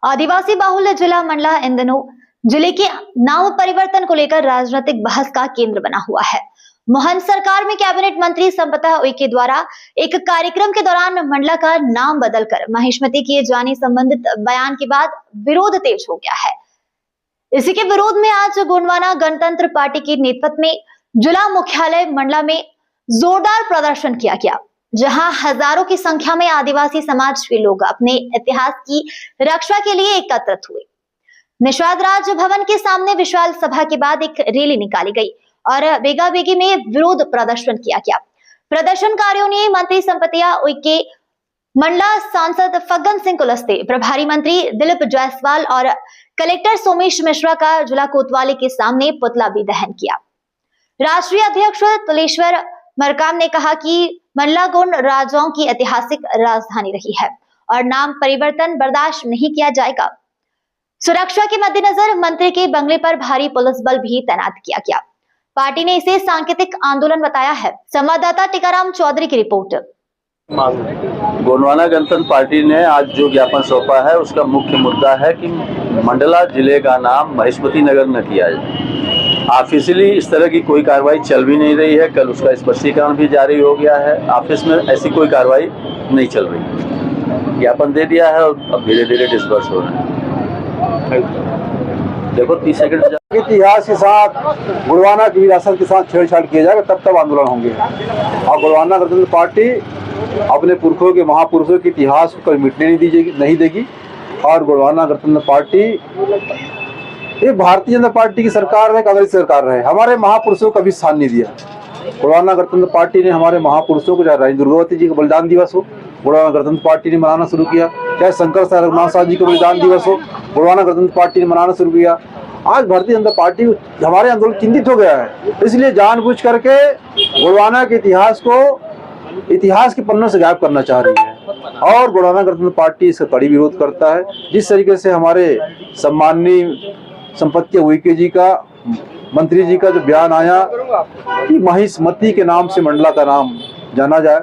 आदिवासी बाहुल्य जिला मंडला इन दिनों जिले के नाम परिवर्तन को लेकर राजनीतिक बहस का केंद्र बना हुआ है। मोहन सरकार में कैबिनेट मंत्री संपदा उइके द्वारा एक कार्यक्रम के दौरान मंडला का नाम बदलकर महिष्मती किए जाने संबंधित बयान के बाद विरोध तेज हो गया है। इसी के विरोध में आज गोंडवाना गणतंत्र पार्टी के नेतृत्व में जिला मुख्यालय मंडला में जोरदार प्रदर्शन किया गया, जहां हजारों की संख्या में आदिवासी समाज के लोग अपने इतिहास की रक्षा के लिए एकत्रित हुए। निषाद राज भवन के सामने विशाल सभा के बाद एक रैली निकाली गई और बेगा बेगी में विरोध प्रदर्शन किया गया। प्रदर्शनकारियों ने मंत्री संपदा उइके, मंडला सांसद फग्गन सिंह कुलस्ते, प्रभारी मंत्री दिलीप जायसवाल और कलेक्टर सोमेश मिश्रा का जिला कोतवाली के सामने पुतला भी दहन किया। राष्ट्रीय अध्यक्ष तुलेश्वर मरकाम ने कहा कि मंडला गोंड राजाओं की ऐतिहासिक राजधानी रही है और नाम परिवर्तन बर्दाश्त नहीं किया जाएगा। सुरक्षा के मद्देनजर मंत्री के बंगले पर भारी पुलिस बल भी तैनात किया गया। पार्टी ने इसे सांकेतिक आंदोलन बताया है। संवाददाता टीकाराम चौधरी की रिपोर्ट। गोंडवाना गणतंत्र पार्टी ने आज जो ज्ञापन सौंपा है उसका मुख्य मुद्दा है कि मंडला जिले का नाम महिष्मती नगर न किया जाए। ऑफिशियली इस तरह की कोई कार्रवाई चल भी नहीं रही है। कल उसका स्पष्टीकरण भी जारी हो गया है। ऑफिस में ऐसी कोई कार्रवाई नहीं चल रही। ज्ञापन दे दिया है और अब धीरे धीरे डिस्पर्स हो रहे हैं। देखो 30 सेकंड इतिहास के साथ गोंडवाना की विरासत के साथ छेड़छाड़ किया जाएगा तब आंदोलन होंगे। और गोंडवाना गणतंत्र पार्टी अपने पुरखों के महापुरुषों के इतिहास को कभी मिटने नहीं देगी। और गोंडवाना गणतंत्र पार्टी ये भारतीय जनता पार्टी की सरकार है, कांग्रेस सरकार रहे, हमारे महापुरुषों को कभी स्थान नहीं दिया। गोंडवाना गणतंत्र पार्टी ने हमारे महापुरुषों को, चाहे रानी दुर्गावती जी का बलिदान दिवस हो, गोंडवाना गणतंत्र पार्टी ने मनाना शुरू किया। चाहे शंकर साहब रघुनाथ साहब जी का बलिदान दिवस हो, गोंडवाना गणतंत्र पार्टी ने मनाना शुरू किया। आज भारतीय जनता पार्टी हमारे आंदोलन चिंतित हो गया है, इसलिए जानबूझ करके गोंडवाना के इतिहास को इतिहास के पन्नों से गायब करना चाह रही है। और गोंडवाना गणतंत्र पार्टी इसका कड़ी विरोध करता है। जिस तरीके से हमारे सम्माननीय संपदा उइके जी का, मंत्री जी का जो बयान आया कि महिष्मती के नाम से मंडला का नाम जाना जाए,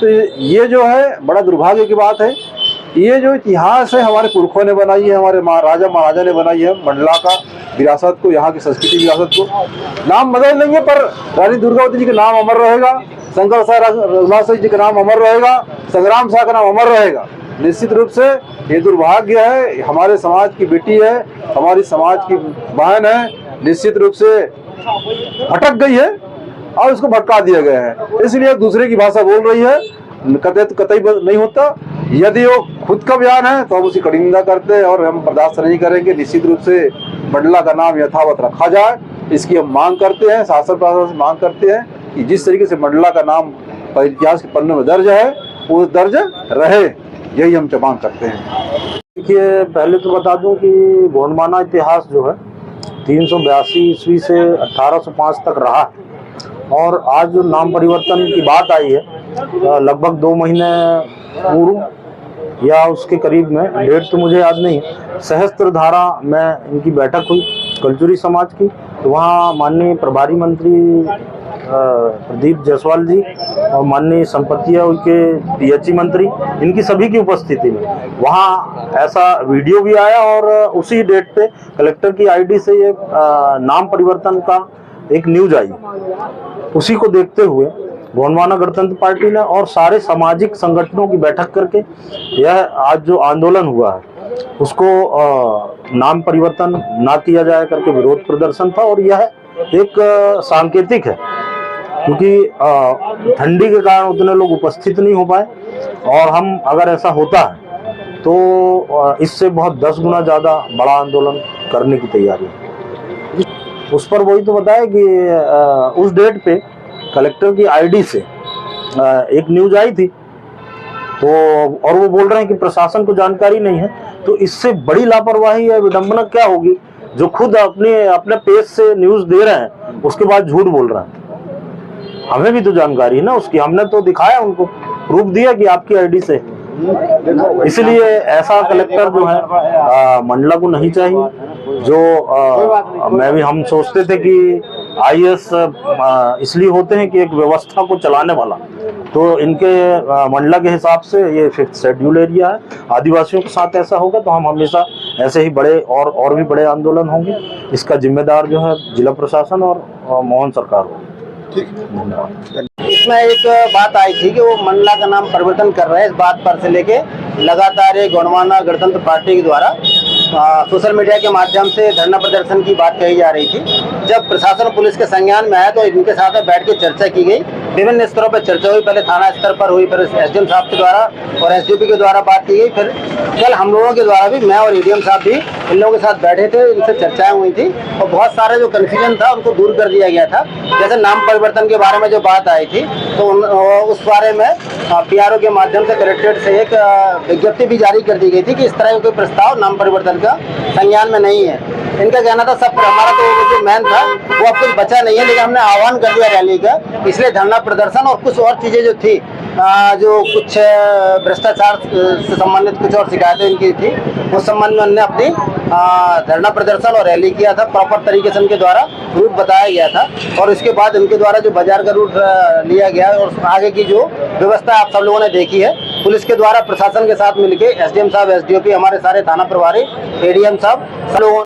तो ये जो है बड़ा दुर्भाग्य की बात है। ये जो इतिहास है हमारे पुरखों ने बनाई है, हमारे महाराजा महाराजा ने बनाई है। मंडला का विरासत को, यहाँ की संस्कृति विरासत को नाम बदल लेंगे पर रानी दुर्गावती जी का नाम अमर रहेगा, शंकर साहब रघुनाथ जी का नाम अमर रहेगा, संग्राम साहब का नाम अमर रहेगा। निश्चित रूप से ये दुर्भाग्य है। हमारे समाज की बेटी है, हमारी समाज की बहन है, निश्चित रूप से भटक गई है और उसको भटका दिया गया है। इसलिए दूसरे की भाषा बोल रही है, कतई नहीं होता। यदि वो खुद का बयान है तो हम उसकी कड़ी निंदा करते हैं और हम बर्दाश्त नहीं करेंगे। निश्चित रूप से मंडला का नाम यथावत रखा जाए, इसकी हम मांग करते हैं। शासन प्रशासन से मांग करते हैं कि जिस तरीके से मंडला का नाम इतिहास के पन्नों में दर्ज है वो दर्ज रहे, यही हम मांग करते हैं। देखिए, पहले तो बता दूं कि गोंडवाना इतिहास जो है 382 ईस्वी से 1805 तक रहा है। और आज जो नाम परिवर्तन की बात आई है, लगभग 2 महीने पूर्व या उसके करीब में, डेट तो मुझे याद नहीं, सहस्त्रधारा में इनकी बैठक हुई कलचुरी समाज की। तो वहाँ माननीय प्रभारी मंत्री प्रदीप जायसवाल जी और माननीय संपदा उइके पीएचई मंत्री, इनकी सभी की उपस्थिति में वहाँ ऐसा वीडियो भी आया। और उसी डेट पे कलेक्टर की आईडी से ये नाम परिवर्तन का एक न्यूज आई। उसी को देखते हुए गोंडवाना गणतंत्र पार्टी ने और सारे सामाजिक संगठनों की बैठक करके यह आज जो आंदोलन हुआ है उसको नाम परिवर्तन ना किया जाए करके विरोध प्रदर्शन था। और यह एक सांकेतिक है, क्योंकि ठंडी के कारण उतने लोग उपस्थित नहीं हो पाए। और हम अगर ऐसा होता है तो इससे बहुत 10 गुना ज़्यादा बड़ा आंदोलन करने की तैयारी है। उस पर वही तो बताया कि उस डेट पे कलेक्टर की आईडी से एक न्यूज आई थी, तो और वो बोल रहे हैं कि प्रशासन को जानकारी नहीं है। तो इससे बड़ी लापरवाही या विडंबना क्या होगी, जो खुद अपने पेज से न्यूज दे रहे हैं उसके बाद झूठ बोल रहे हैं। हमें भी तो जानकारी है ना उसकी, हमने तो दिखाया, उनको प्रूफ दिया कि आपकी आईडी से। इसलिए ऐसा कलेक्टर जो है मंडला को नहीं चाहिए। जो हम सोचते थे कि आईएएस इसलिए होते हैं कि एक व्यवस्था को चलाने वाला, तो इनके मंडला के हिसाब से ये फिफ्थ शेड्यूल एरिया है। आदिवासियों के साथ ऐसा होगा तो हम हमेशा ऐसे ही बड़े और भी बड़े आंदोलन होंगे। इसका जिम्मेदार जो है जिला प्रशासन और मोहन सरकार होगी। इसमें एक बात आई थी कि वो मंडला का नाम परिवर्तन कर रहे हैं। इस बात पर से लेके लगातार ये गोंडवाना गणतंत्र पार्टी के द्वारा सोशल मीडिया के माध्यम से धरना प्रदर्शन की बात कही जा रही थी। जब प्रशासन और पुलिस के संज्ञान में आया तो इनके साथ में बैठ के चर्चा की गई। विभिन्न स्तरों पर चर्चा हुई, पहले थाना स्तर पर हुई, फिर एसडीएम साहब के द्वारा और एसडीपी के द्वारा बात की गई। फिर कल हम लोगों के द्वारा भी, मैं और एडीएम साहब भी इन लोगों के साथ बैठे थे, इनसे चर्चाएं हुई थी और बहुत सारे जो कन्फ्यूजन था उनको दूर कर दिया गया था। जैसे नाम परिवर्तन के बारे में जो बात आई थी तो उस बारे में पीआरओ के माध्यम से कलेक्ट्रेट से एक विज्ञप्ति भी जारी कर दी गई थी कि इस तरह का कोई प्रस्ताव नाम परिवर्तन का संज्ञान में नहीं है। इनका कहना था सब हमारा तो जो मैन था वो अब कुछ बचा नहीं है, लेकिन हमने आह्वान कर दिया रैली का, इसलिए धरना प्रदर्शन और कुछ और चीज़ें जो थी, जो कुछ भ्रष्टाचार से संबंधित कुछ और शिकायतें इनकी थी, उस संबंध में हमने अपनी धरना प्रदर्शन और रैली किया था। प्रॉपर तरीके से इनके द्वारा रूट बताया गया था और इसके बाद इनके द्वारा जो बाजार का रूट लिया गया और आगे की जो व्यवस्था आप सब लोगों ने देखी है, पुलिस के द्वारा प्रशासन के साथ मिलकर एसडीएम साहब, एसडीओपी, हमारे सारे थाना प्रभारी, एडीएम साहब, सब लोगों